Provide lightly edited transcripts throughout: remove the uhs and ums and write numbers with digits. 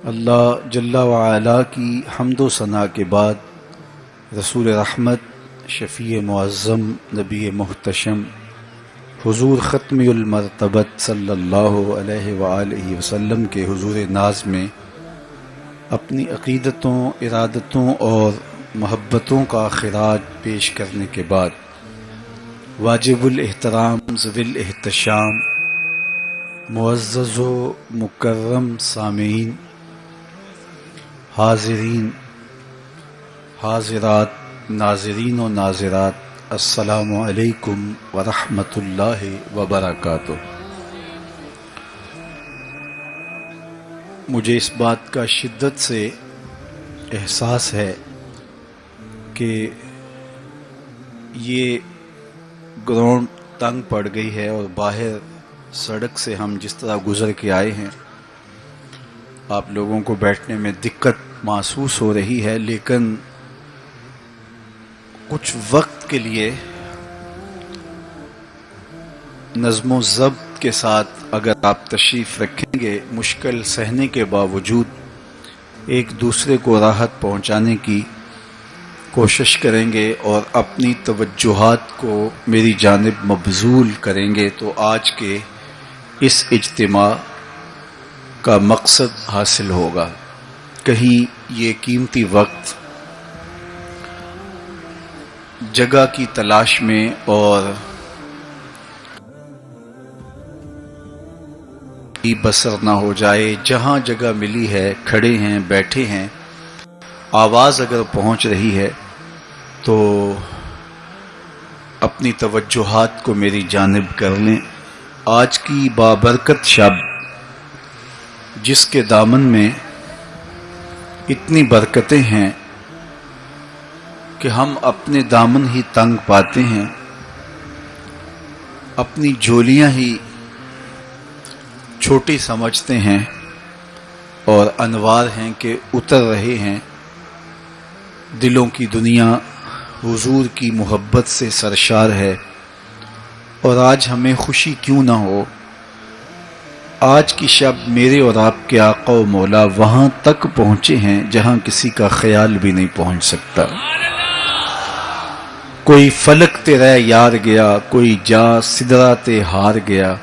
اللہ جل وعلا کی حمد و ثنا کے بعد رسول رحمت، شفیع معظم، نبی محتشم حضور ختم المرتبت صلی اللہ علیہ وآلہ وسلم کے حضور ناز میں اپنی عقیدتوں، ارادتوں اور محبتوں کا خراج پیش کرنے کے بعد واجب الاحترام ذوی الاحتشام معزز و مکرم سامعین، حاضرین، حاضرات، ناظرین و ناظرات، السلام علیکم ورحمۃ اللہ وبرکاتہ۔ مجھے اس بات کا شدت سے احساس ہے کہ یہ گراؤنڈ تنگ پڑ گئی ہے اور باہر سڑک سے ہم جس طرح گزر کے آئے ہیں آپ لوگوں کو بیٹھنے میں دقت محسوس ہو رہی ہے، لیکن کچھ وقت کے لیے نظم و ضبط کے ساتھ اگر آپ تشریف رکھیں گے، مشکل سہنے کے باوجود ایک دوسرے کو راحت پہنچانے کی کوشش کریں گے اور اپنی توجہات کو میری جانب مبذول کریں گے تو آج کے اس اجتماع کا مقصد حاصل ہوگا۔ کہیں یہ قیمتی وقت جگہ کی تلاش میں اور بسر نہ ہو جائے۔ جہاں جگہ ملی ہے کھڑے ہیں، بیٹھے ہیں، آواز اگر پہنچ رہی ہے تو اپنی توجہات کو میری جانب کر لیں۔ آج کی بابرکت شب جس کے دامن میں اتنی برکتیں ہیں کہ ہم اپنے دامن ہی تنگ پاتے ہیں، اپنی جولیاں ہی چھوٹی سمجھتے ہیں اور انوار ہیں کہ اتر رہے ہیں۔ دلوں کی دنیا حضور کی محبت سے سرشار ہے، اور آج ہمیں خوشی کیوں نہ ہو۔ آج کی شب میرے اور آپ کے آقا و مولا وہاں تک پہنچے ہیں جہاں کسی کا خیال بھی نہیں پہنچ سکتا۔ کوئی فلک تے رہ یار گیا، کوئی جا سدرا تے ہار گیا،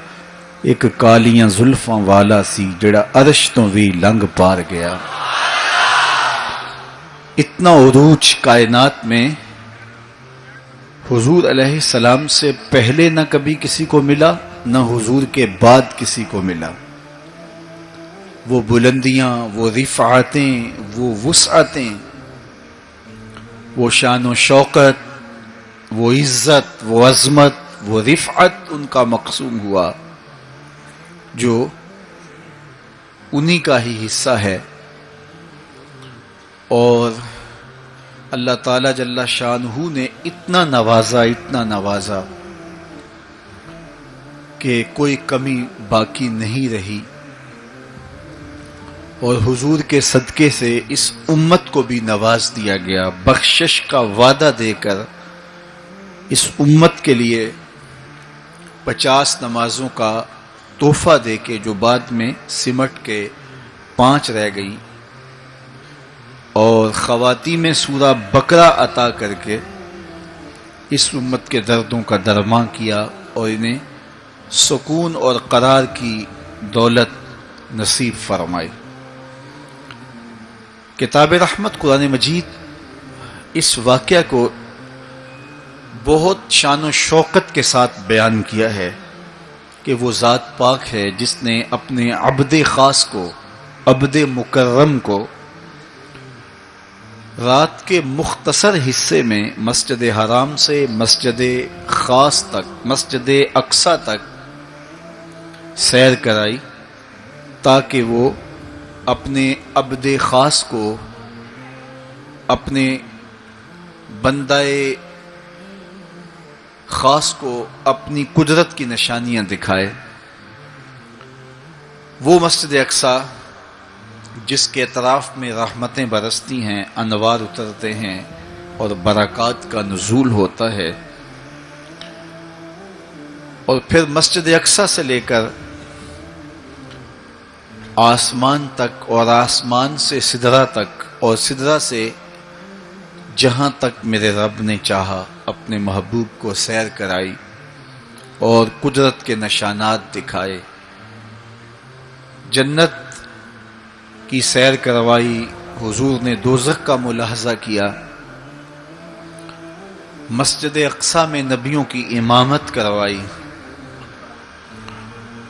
ایک کالیاں زلفاں والا سی جڑا عرش تو بھی لنگ پار گیا۔ اتنا عروج کائنات میں حضور علیہ السلام سے پہلے نہ کبھی کسی کو ملا، نہ حضور کے بعد کسی کو ملا۔ وہ بلندیاں، وہ رفعتیں، وہ وسعتیں، وہ شان و شوکت، وہ عزت، وہ عظمت، وہ رفعت ان کا مقسوم ہوا جو انہی کا ہی حصہ ہے۔ اور اللہ تعالیٰ جل شانہ نے اتنا نوازا کہ کوئی کمی باقی نہیں رہی، اور حضور کے صدقے سے اس امت کو بھی نواز دیا گیا، بخشش کا وعدہ دے کر اس امت کے لیے 50 نمازوں کا تحفہ دے کے جو بعد میں سمٹ کے 5 رہ گئیں، اور خواتین میں سورہ بقرہ عطا کر کے اس امت کے دردوں کا درمان کیا اور انہیں سکون اور قرار کی دولت نصیب فرمائی۔ کتاب رحمت قرآن مجید اس واقعہ کو بہت شان و شوکت کے ساتھ بیان کیا ہے کہ وہ ذات پاک ہے جس نے اپنے عبد خاص کو، عبد مکرم کو رات کے مختصر حصے میں مسجد حرام سے مسجد خاص تک، مسجد اقصی تک سیر کرائی، تاکہ وہ اپنے عبد خاص کو، اپنے بندہ خاص کو اپنی قدرت کی نشانیاں دکھائے۔ وہ مسجد اقصی جس کے اطراف میں رحمتیں برستی ہیں، انوار اترتے ہیں اور برکات کا نزول ہوتا ہے، اور پھر مسجد اقصی سے لے کر آسمان تک اور آسمان سے سدرہ تک اور سدرہ سے جہاں تک میرے رب نے چاہا اپنے محبوب کو سیر کرائی اور قدرت کے نشانات دکھائے، جنت کی سیر کروائی، حضور نے دوزخ کا ملاحظہ کیا، مسجد اقصی میں نبیوں کی امامت کروائی،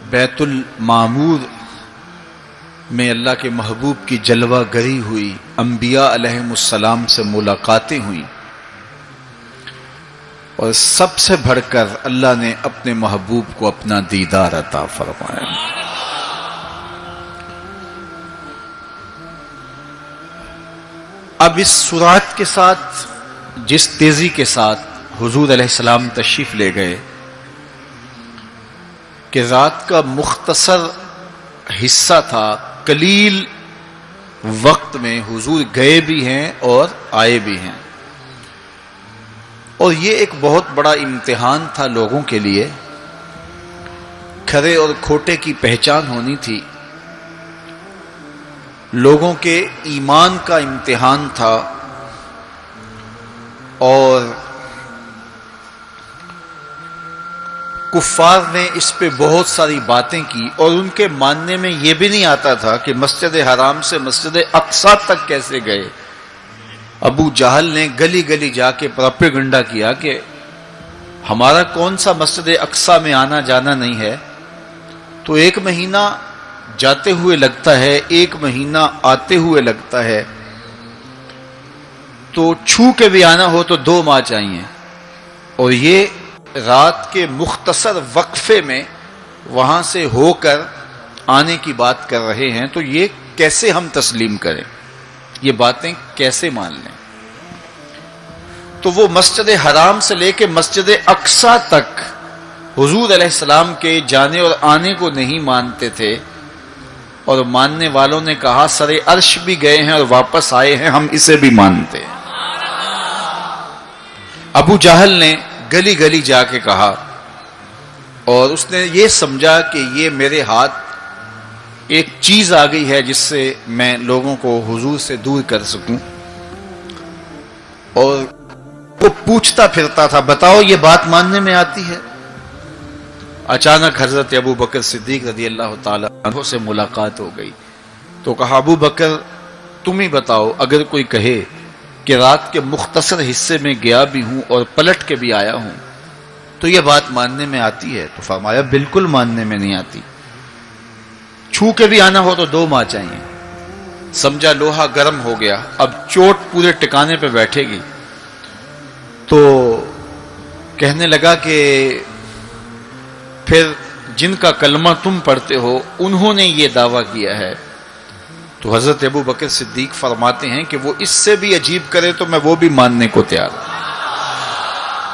بیت المعمور میں اللہ کے محبوب کی جلوہ گری ہوئی، انبیاء علیہم السلام سے ملاقاتیں ہوئیں، اور سب سے بڑھ کر اللہ نے اپنے محبوب کو اپنا دیدار عطا فرمایا۔ اب اس سرعت کے ساتھ، جس تیزی کے ساتھ حضور علیہ السلام تشریف لے گئے کہ رات کا مختصر حصہ تھا، قلیل وقت میں حضور گئے بھی ہیں اور آئے بھی ہیں، اور یہ ایک بہت بڑا امتحان تھا لوگوں کے لیے، کھرے اور کھوٹے کی پہچان ہونی تھی، لوگوں کے ایمان کا امتحان تھا، اور کفار نے اس پہ بہت ساری باتیں کی، اور ان کے ماننے میں یہ بھی نہیں آتا تھا کہ مسجد حرام سے مسجد اقصی تک کیسے گئے۔ ابو جہل نے گلی گلی جا کے پروپیگنڈا کیا کہ ہمارا کون سا مسجد اقصی میں آنا جانا نہیں ہے، تو 1 مہینہ جاتے ہوئے لگتا ہے، 1 مہینہ آتے ہوئے لگتا ہے، تو چھو کے بھی آنا ہو تو 2 ماہ چاہیے، اور یہ رات کے مختصر وقفے میں وہاں سے ہو کر آنے کی بات کر رہے ہیں، تو یہ کیسے ہم تسلیم کریں، یہ باتیں کیسے مان لیں؟ تو وہ مسجد حرام سے لے کے مسجد اقصی تک حضور علیہ السلام کے جانے اور آنے کو نہیں مانتے تھے، اور ماننے والوں نے کہا سر عرش بھی گئے ہیں اور واپس آئے ہیں، ہم اسے بھی مانتے ہیں۔ ابو جہل نے گلی گلی جا کے کہا، اور اس نے یہ سمجھا کہ یہ میرے ہاتھ ایک چیز آ گئی ہے جس سے میں لوگوں کو حضور سے دور کر سکوں، اور وہ پوچھتا پھرتا تھا بتاؤ یہ بات ماننے میں آتی ہے؟ اچانک حضرت ابو بکر صدیق رضی اللہ تعالیٰ عنہ سے ملاقات ہو گئی، تو کہا ابو بکر تم ہی بتاؤ، اگر کوئی کہے کہ رات کے مختصر حصے میں گیا بھی ہوں اور پلٹ کے بھی آیا ہوں تو یہ بات ماننے میں آتی ہے؟ تو فرمایا بالکل ماننے میں نہیں آتی، چھو کے بھی آنا ہو تو 2 ماہ چاہیے۔ سمجھا لوہا گرم ہو گیا، اب چوٹ پورے ٹکانے پہ بیٹھے گی، تو کہنے لگا کہ پھر جن کا کلمہ تم پڑھتے ہو انہوں نے یہ دعویٰ کیا ہے، تو حضرت ابو بکر صدیق فرماتے ہیں کہ وہ اس سے بھی عجیب کرے تو میں وہ بھی ماننے کو تیار ہوں،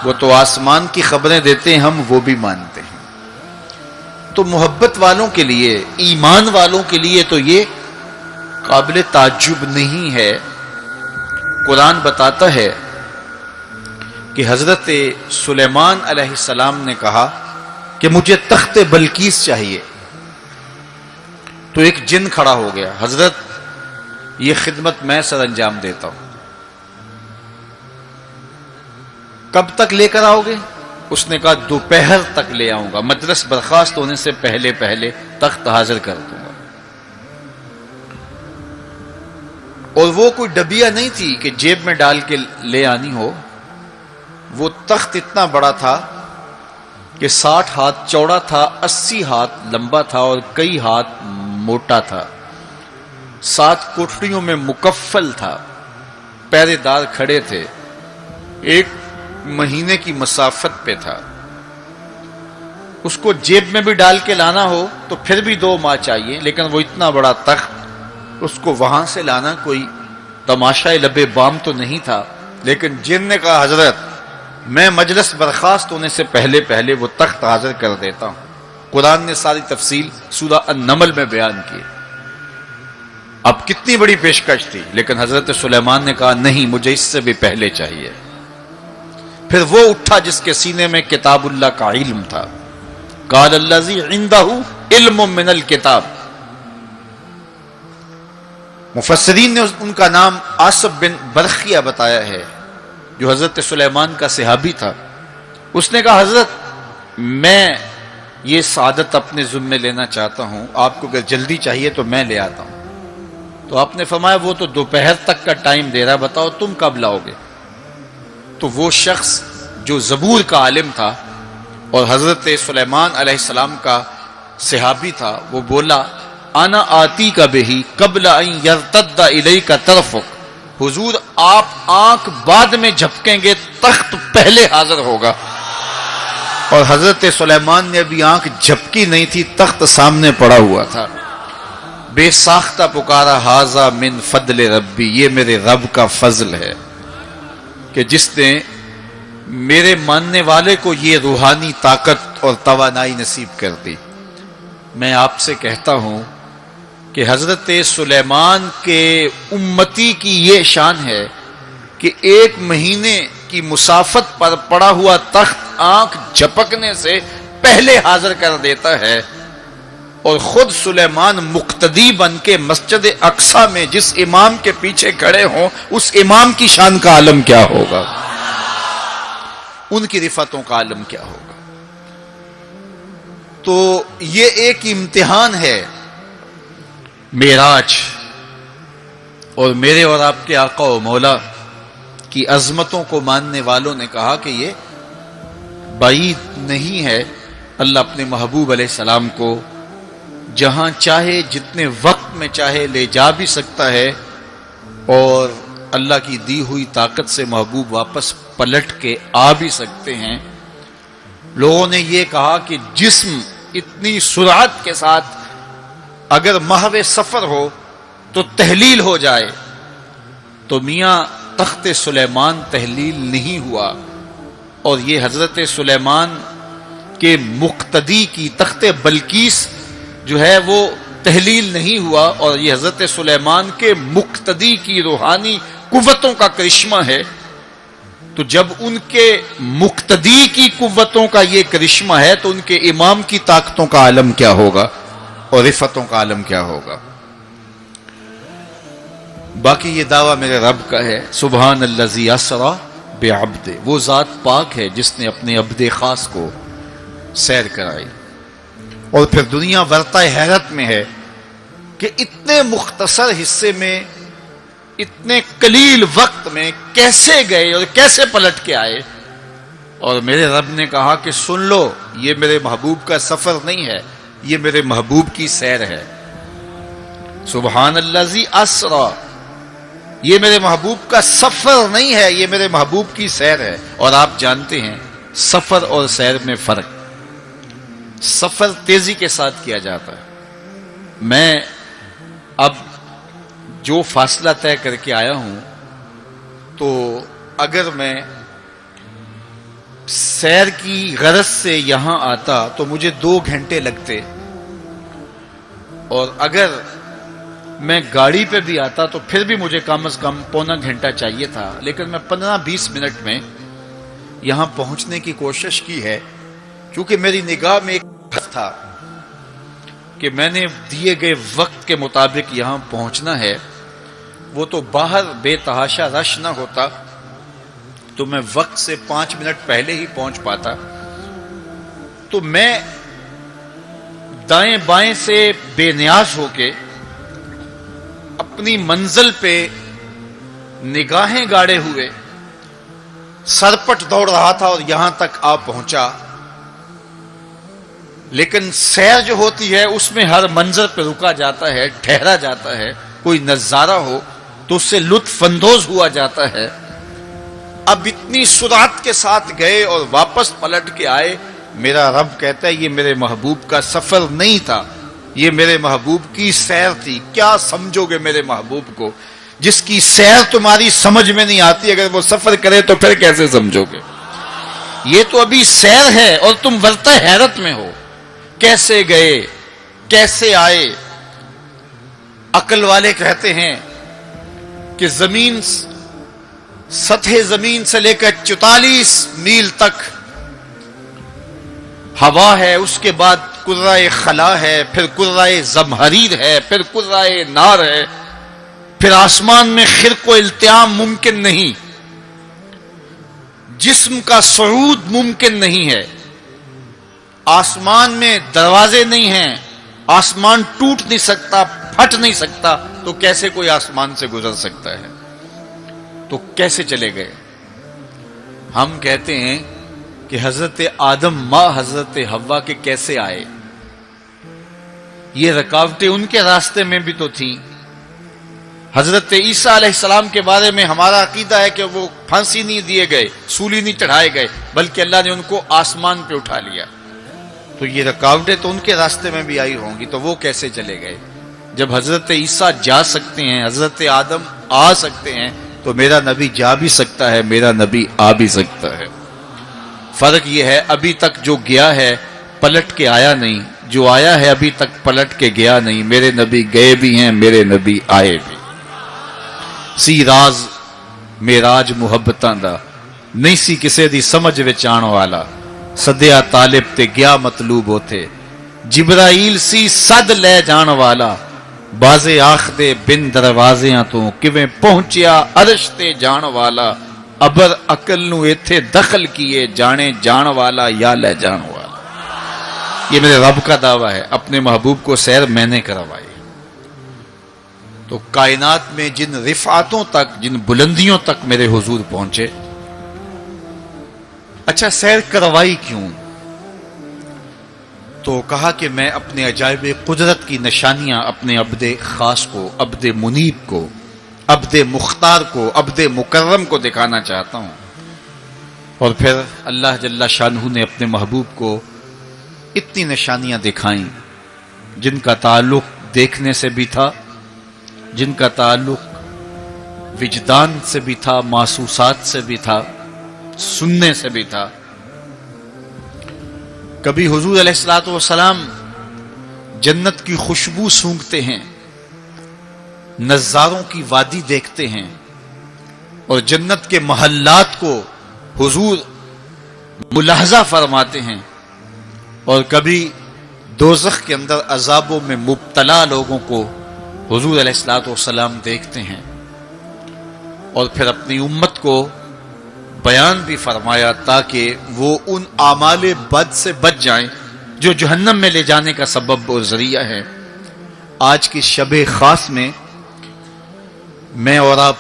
وہ تو آسمان کی خبریں دیتے ہیں، ہم وہ بھی مانتے ہیں۔ تو محبت والوں کے لیے، ایمان والوں کے لیے تو یہ قابل تعجب نہیں ہے۔ قرآن بتاتا ہے کہ حضرت سلیمان علیہ السلام نے کہا کہ مجھے تخت بلقیس چاہیے، تو ایک جن کھڑا ہو گیا، حضرت یہ خدمت میں سر انجام دیتا ہوں، کب تک لے کر آؤ گے؟ اس نے کہا دوپہر تک لے آؤں گا، مجلس برخاست ہونے سے پہلے پہلے تخت حاضر کر دوں گا۔ اور وہ کوئی ڈبیا نہیں تھی کہ جیب میں ڈال کے لے آنی ہو، وہ تخت اتنا بڑا تھا کہ 60 ہاتھ چوڑا تھا، 80 ہاتھ لمبا تھا اور کئی ہاتھ موٹا تھا، 7 کوٹڑیوں میں مکفل تھا، پہرے دار کھڑے تھے، 1 مہینے کی مسافت پہ تھا۔ اس کو جیب میں بھی ڈال کے لانا ہو تو پھر بھی 2 ماہ چاہیے، لیکن وہ اتنا بڑا تخت، اس کو وہاں سے لانا کوئی تماشائے لبے بام تو نہیں تھا۔ لیکن جن نے کہا حضرت میں مجلس برخاست ہونے سے پہلے پہلے وہ تخت حاضر کر دیتا ہوں۔ قرآن نے ساری تفصیل سورہ النمل میں بیان کی۔ اب کتنی بڑی پیشکش تھی، لیکن حضرت سلیمان نے کہا نہیں، مجھے اس سے بھی پہلے چاہیے۔ پھر وہ اٹھا جس کے سینے میں کتاب اللہ کا علم تھا، قال الذی عنده علم من الکتاب، مفسرین نے ان کا نام آصب بن برخیہ بتایا ہے، جو حضرت سلیمان کا صحابی تھا۔ اس نے کہا حضرت میں یہ سعادت اپنے ذمے لینا چاہتا ہوں، آپ کو اگر جلدی چاہیے تو میں لے آتا ہوں۔ تو آپ نے فرمایا وہ تو دوپہر تک کا ٹائم دے رہا، بتاؤ تم کب لاؤ گے؟ تو وہ شخص جو زبور کا عالم تھا اور حضرت سلیمان علیہ السلام کا صحابی تھا، وہ بولا انا آتی کا بہی قبل ان یرتد الیک طرفک، حضور آپ آنکھ بعد میں جھپکیں گے، تخت پہلے حاضر ہوگا۔ اور حضرت سلیمان نے ابھی آنکھ جھپکی نہیں تھی، تخت سامنے پڑا ہوا تھا۔ بے ساختہ پکارا ھذا من فضل ربی، یہ میرے رب کا فضل ہے کہ جس نے میرے ماننے والے کو یہ روحانی طاقت اور توانائی نصیب کر دی۔ میں آپ سے کہتا ہوں کہ حضرت سلیمان کے امتی کی یہ شان ہے کہ 1 مہینے کی مسافت پر پڑا ہوا تخت آنکھ جھپکنے سے پہلے حاضر کر دیتا ہے، اور خود سلیمان مقتدی بن کے مسجد اقصی میں جس امام کے پیچھے کھڑے ہوں، اس امام کی شان کا عالم کیا ہوگا، ان کی رفعتوں کا عالم کیا ہوگا۔ تو یہ ایک امتحان ہے معراج، اور میرے اور آپ کے آقا و مولا کی عظمتوں کو ماننے والوں نے کہا کہ یہ بعید نہیں ہے، اللہ اپنے محبوب علیہ السلام کو جہاں چاہے جتنے وقت میں چاہے لے جا بھی سکتا ہے، اور اللہ کی دی ہوئی طاقت سے محبوب واپس پلٹ کے آ بھی سکتے ہیں۔ لوگوں نے یہ کہا کہ جسم اتنی سرعت کے ساتھ اگر محو سفر ہو تو تحلیل ہو جائے، تو میاں تخت سلیمان تحلیل نہیں ہوا، اور یہ حضرت سلیمان کے مقتدی کی تخت بلقیس جو ہے وہ تحلیل نہیں ہوا، اور یہ حضرت سلیمان کے مقتدی کی روحانی قوتوں کا کرشمہ ہے۔ تو جب ان کے مقتدی کی قوتوں کا یہ کرشمہ ہے تو ان کے امام کی طاقتوں کا عالم کیا ہوگا اور رفعتوں کا عالم کیا ہوگا۔ باقی یہ دعویٰ میرے رب کا ہے، سبحان الذی اسری بعبدہ، وہ ذات پاک ہے جس نے اپنے عبد خاص کو سیر کرائی۔ اور پھر دنیا ورطہ حیرت میں ہے کہ اتنے مختصر حصے میں، اتنے قلیل وقت میں کیسے گئے اور کیسے پلٹ کے آئے۔ اور میرے رب نے کہا کہ سن لو، یہ میرے محبوب کا سفر نہیں ہے، یہ میرے محبوب کی سیر ہے۔ سبحان الذی اسری، یہ میرے محبوب کا سفر نہیں ہے، یہ میرے محبوب کی سیر ہے۔ اور آپ جانتے ہیں سفر اور سیر میں فرق، سفر تیزی کے ساتھ کیا جاتا ہے۔ میں اب جو فاصلہ طے کر کے آیا ہوں، تو اگر میں سیر کی غرض سے یہاں آتا تو مجھے 2 گھنٹے لگتے، اور اگر میں گاڑی پہ بھی آتا تو پھر بھی مجھے کم از کم پونا گھنٹہ چاہیے تھا، لیکن میں 15-20 منٹ میں یہاں پہنچنے کی کوشش کی ہے، کیونکہ میری نگاہ میں ایک ہدف تھا کہ میں نے دیے گئے وقت کے مطابق یہاں پہنچنا ہے۔ وہ تو باہر بے تحاشا رش نہ ہوتا تو میں وقت سے 5 منٹ پہلے ہی پہنچ پاتا۔ تو میں دائیں بائیں سے بے نیاز ہو کے اپنی منزل پہ نگاہیں گاڑے ہوئے سرپٹ دوڑ رہا تھا اور یہاں تک آ پہنچا۔ لیکن سیر جو ہوتی ہے اس میں ہر منظر پہ رکا جاتا ہے، ٹھہرا جاتا ہے، کوئی نظارہ ہو تو اس سے لطف اندوز ہوا جاتا ہے۔ اب اتنی سرعت کے ساتھ گئے اور واپس پلٹ کے آئے، میرا رب کہتا ہے یہ میرے محبوب کا سفر نہیں تھا، یہ میرے محبوب کی سیر تھی۔ کیا سمجھو گے میرے محبوب کو؟ جس کی سیر تمہاری سمجھ میں نہیں آتی، اگر وہ سفر کرے تو پھر کیسے سمجھو گے؟ یہ تو ابھی سیر ہے اور تم ورطہ حیرت میں ہو، کیسے گئے کیسے آئے۔ عقل والے کہتے ہیں کہ زمین، سطح زمین سے لے کر 44 میل تک ہوا ہے، اس کے بعد کرۂ خلا ہے، پھر کرۂ زمہریر ہے، پھر کرۂ نار ہے۔ پھر آسمان میں خرق و التیام ممکن نہیں، جسم کا صعود ممکن نہیں ہے، آسمان میں دروازے نہیں ہیں، آسمان ٹوٹ نہیں سکتا، پھٹ نہیں سکتا، تو کیسے کوئی آسمان سے گزر سکتا ہے؟ تو کیسے چلے گئے؟ ہم کہتے ہیں کہ حضرت آدم ماں حضرت حوا کے کیسے آئے؟ یہ رکاوٹیں ان کے راستے میں بھی تو تھیں۔ حضرت عیسیٰ علیہ السلام کے بارے میں ہمارا عقیدہ ہے کہ وہ پھانسی نہیں دیے گئے، سولی نہیں چڑھائے گئے، بلکہ اللہ نے ان کو آسمان پہ اٹھا لیا۔ تو یہ رکاوٹیں تو ان کے راستے میں بھی آئی ہوں گی، تو وہ کیسے چلے گئے؟ جب حضرت عیسیٰ جا سکتے ہیں، حضرت آدم آ سکتے ہیں، تو میرا نبی جا بھی سکتا ہے، میرا نبی آ بھی سکتا ہے۔ فرق یہ ہے ابھی تک جو گیا ہے پلٹ کے آیا نہیں، جو آیا ہے ابھی تک پلٹ کے گیا نہیں۔ میرے نبی گئے بھی ہیں، میرے نبی آئے بھی۔ سی راز معراج محبتاں دا نہیں سی کسے دی سمجھ وچ آن والا، سدیا طالب تے گیا مطلوب ہوتے، جبرائیل سی صد لے جان والا، بازے آخ دے بن دروازیاں تو کیویں پہنچیا عرش تے جان والا، ابر عقل نو ایتھے دخل کیے، جانے جان والا یا لے جان والا۔ یہ میرے رب کا دعویٰ ہے، اپنے محبوب کو سیر میں نے کروائی۔ تو کائنات میں جن رفعتوں تک، جن بلندیوں تک میرے حضور پہنچے، اچھا سیر کروائی کیوں؟ تو کہا کہ میں اپنے عجائب قدرت کی نشانیاں اپنے عبد خاص کو، عبد منیب کو، عبد مختار کو، عبد مکرم کو دکھانا چاہتا ہوں۔ اور پھر اللہ جل شانہ نے اپنے محبوب کو اتنی نشانیاں دکھائیں جن کا تعلق دیکھنے سے بھی تھا، جن کا تعلق وجدان سے بھی تھا، محسوسات سے بھی تھا، سننے سے بھی تھا۔ کبھی حضور علیہ الصلوۃ والسلام جنت کی خوشبو سونگھتے ہیں، نظاروں کی وادی دیکھتے ہیں، اور جنت کے محلات کو حضور ملاحظہ فرماتے ہیں، اور کبھی دوزخ کے اندر عذابوں میں مبتلا لوگوں کو حضور علیہ الصلوۃ والسلام دیکھتے ہیں، اور پھر اپنی امت کو بیان بھی فرمایا تاکہ وہ ان اعمال بد سے بچ جائیں جو جہنم میں لے جانے کا سبب اور ذریعہ ہے۔ آج کی شب خاص میں میں اور آپ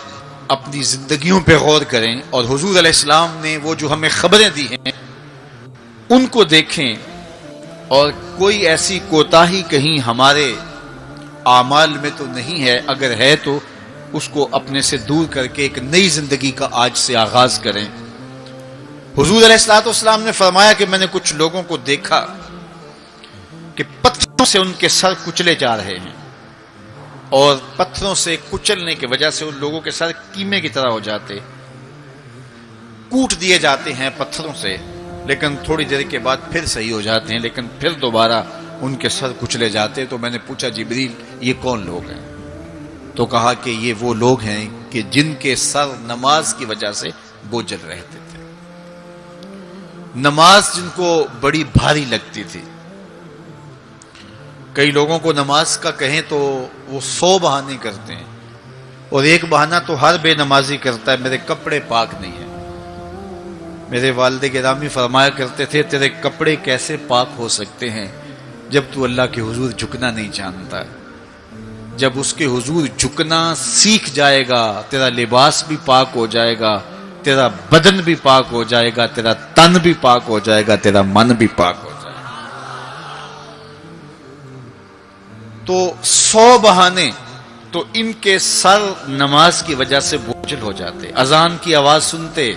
اپنی زندگیوں پہ غور کریں، اور حضور علیہ السلام نے وہ جو ہمیں خبریں دی ہیں ان کو دیکھیں، اور کوئی ایسی کوتاہی کہیں ہمارے اعمال میں تو نہیں ہے، اگر ہے تو اس کو اپنے سے دور کر کے ایک نئی زندگی کا آج سے آغاز کریں۔ حضور علیہ الصلوۃ والسلام نے فرمایا کہ میں نے کچھ لوگوں کو دیکھا کہ پتھروں سے ان کے سر کچلے جا رہے ہیں، اور پتھروں سے کچلنے کی وجہ سے ان لوگوں کے سر کیمے کی طرح ہو جاتے، کوٹ دیے جاتے ہیں پتھروں سے، لیکن تھوڑی دیر کے بعد پھر صحیح ہو جاتے ہیں، لیکن پھر دوبارہ ان کے سر کچلے جاتے۔ تو میں نے پوچھا جبریل یہ کون لوگ ہیں؟ تو کہا کہ یہ وہ لوگ ہیں کہ جن کے سر نماز کی وجہ سے بوجھل رہتے تھے، نماز جن کو بڑی بھاری لگتی تھی۔ کئی لوگوں کو نماز کا کہیں تو وہ 100 بہانے کرتے ہیں، اور ایک بہانہ تو ہر بے نمازی کرتا ہے، میرے کپڑے پاک نہیں ہیں۔ میرے والد گرامی فرمایا کرتے تھے تیرے کپڑے کیسے پاک ہو سکتے ہیں جب تو اللہ کے حضور جھکنا نہیں جانتا؟ جب اس کے حضور جھکنا سیکھ جائے گا، تیرا لباس بھی پاک ہو جائے گا، تیرا بدن بھی پاک ہو جائے گا، تیرا تن بھی پاک ہو جائے گا، تیرا من بھی پاک ہو جائے گا۔ تو 100 بہانے، تو ان کے سر نماز کی وجہ سے بوجھل ہو جاتے، اذان کی آواز سنتے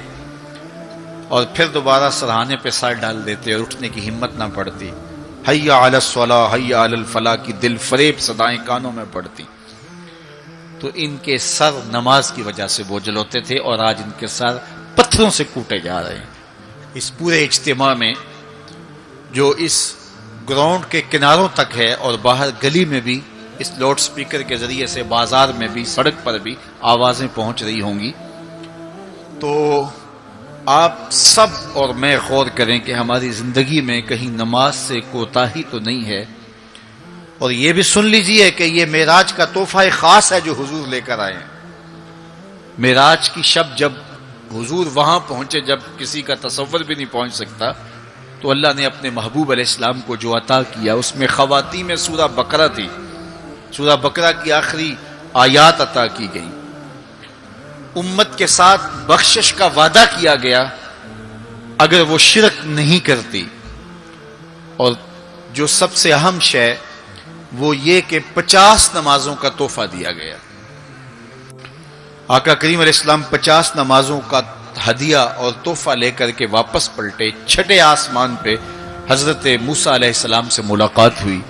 اور پھر دوبارہ سرہانے پہ سر ڈال دیتے، اور اٹھنے کی ہمت نہ پڑتی۔ حی علی الصلاۃ حی علی الفلاح کی دل فریب صدائیں کانوں میں پڑتی۔ تو ان کے سر نماز کی وجہ سے بوجھل ہوتے تھے، اور آج ان کے سر پتھروں سے کوٹے جا رہے ہیں۔ اس پورے اجتماع میں جو اس گراؤنڈ کے کناروں تک ہے، اور باہر گلی میں بھی اس لاؤڈ سپیکر کے ذریعے سے بازار میں بھی، سڑک پر بھی آوازیں پہنچ رہی ہوں گی، تو آپ سب اور میں غور کریں کہ ہماری زندگی میں کہیں نماز سے کوتاہی تو نہیں ہے، اور یہ بھی سن لیجئے کہ یہ معراج کا تحفہ خاص ہے جو حضور لے کر آئے ہیں۔ معراج کی شب جب حضور وہاں پہنچے، جب کسی کا تصور بھی نہیں پہنچ سکتا، تو اللہ نے اپنے محبوب علیہ السلام کو جو عطا کیا اس میں خواتین میں سورہ بقرہ تھی، سورہ بقرہ کی آخری آیات عطا کی گئی، امت کے ساتھ بخشش کا وعدہ کیا گیا اگر وہ شرک نہیں کرتی، اور جو سب سے اہم شے وہ یہ کہ 50 نمازوں کا تحفہ دیا گیا۔ آقا کریم علیہ السلام 50 نمازوں کا ہدیہ اور تحفہ لے کر کے واپس پلٹے۔ چھٹے آسمان پہ حضرت موسیٰ علیہ السلام سے ملاقات ہوئی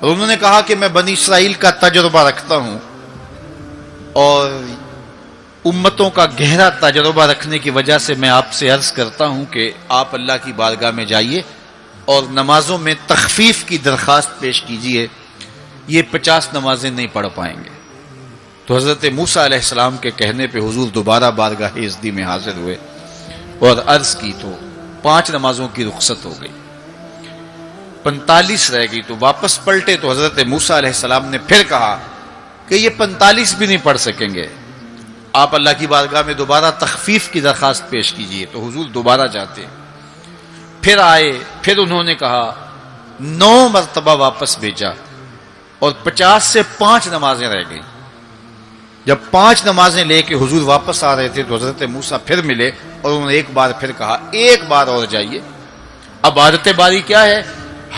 اور انہوں نے کہا کہ میں بنی اسرائیل کا تجربہ رکھتا ہوں اور امتوں کا گہرا تجربہ رکھنے کی وجہ سے میں آپ سے عرض کرتا ہوں کہ آپ اللہ کی بارگاہ میں جائیے اور نمازوں میں تخفیف کی درخواست پیش کیجیے، یہ 50 نمازیں نہیں پڑھ پائیں گے۔ تو حضرت موسیٰ علیہ السلام کے کہنے پہ حضور دوبارہ بارگاہ عزدی میں حاضر ہوئے اور عرض کی تو 5 نمازوں کی رخصت ہو گئی، 45 رہ گئی، تو واپس پلٹے تو حضرت موسیٰ علیہ السلام نے پھر کہا کہ یہ 45 بھی نہیں پڑھ سکیں گے، آپ اللہ کی بارگاہ میں دوبارہ تخفیف کی درخواست پیش کیجیے۔ تو حضور دوبارہ جاتے، پھر آئے، پھر انہوں نے کہا، 9 مرتبہ واپس بھیجا اور 50 سے 5 نمازیں رہ گئی۔ جب 5 نمازیں لے کے حضور واپس آ رہے تھے تو حضرت موسیٰ پھر ملے اور انہوں نے ایک بار پھر کہا، ایک بار اور جائیے۔ اب عادت باری کیا ہے،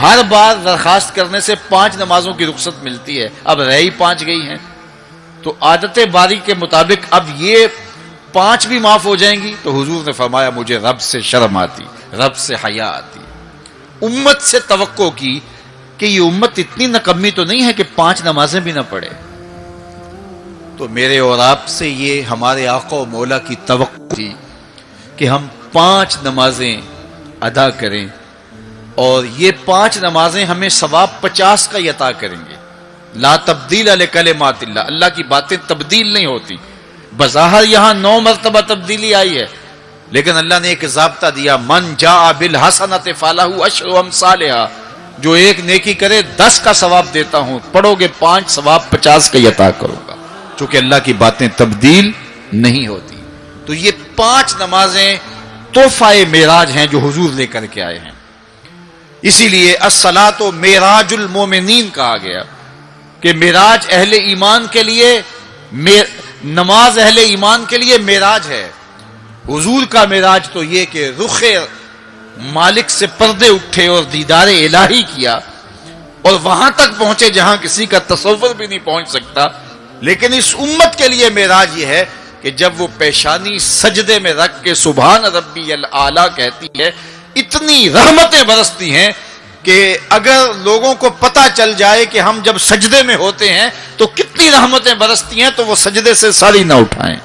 ہر بار درخواست کرنے سے 5 نمازوں کی رخصت ملتی ہے، اب رہ ہی 5 گئی ہیں، تو عادت باری کے مطابق اب یہ 5 بھی معاف ہو جائیں گی۔ تو حضور نے فرمایا مجھے رب سے شرم آتی، رب سے حیا آتی۔ امت سے توقع کی کہ یہ امت اتنی نکمی تو نہیں ہے کہ 5 نمازیں بھی نہ پڑھے۔ تو میرے اور آپ سے یہ ہمارے آقا و مولا کی توقع تھی کہ ہم 5 نمازیں ادا کریں، اور یہ 5 نمازیں ہمیں ثواب 50 کا عطا کریں گے۔ لا تبدیل لکلمات اللہ، اللہ کی باتیں تبدیل نہیں ہوتی۔ بظاہر یہاں 9 مرتبہ تبدیلی آئی ہے، لیکن اللہ نے ایک ضابطہ دیا، من جاء بالحسنۃ فلہ عشر امثالھا، جو ایک نیکی کرے 10 کا ثواب دیتا ہوں، پڑھو گے 5 ثواب 50 کا عطا کروں گا، چونکہ اللہ کی باتیں تبدیل نہیں ہوتی۔ تو یہ 5 نمازیں تحفہ معراج ہیں جو حضور لے کر کے آئے ہیں، اسی لیے الصلاۃ معراج المومنین کہا گیا کہ معراج اہل ایمان کے لیے، نماز اہل ایمان کے لیے معراج ہے۔ حضور کا معراج تو یہ کہ رخ مالک سے پردے اٹھے اور دیدار الہی کیا اور وہاں تک پہنچے جہاں کسی کا تصور بھی نہیں پہنچ سکتا۔ لیکن اس امت کے لیے معراج یہ ہے کہ جب وہ پیشانی سجدے میں رکھ کے سبحان ربی الاعلیٰ کہتی ہے، اتنی رحمتیں برستی ہیں کہ اگر لوگوں کو پتہ چل جائے کہ ہم جب سجدے میں ہوتے ہیں تو کتنی رحمتیں برستی ہیں تو وہ سجدے سے ساری نہ اٹھائیں۔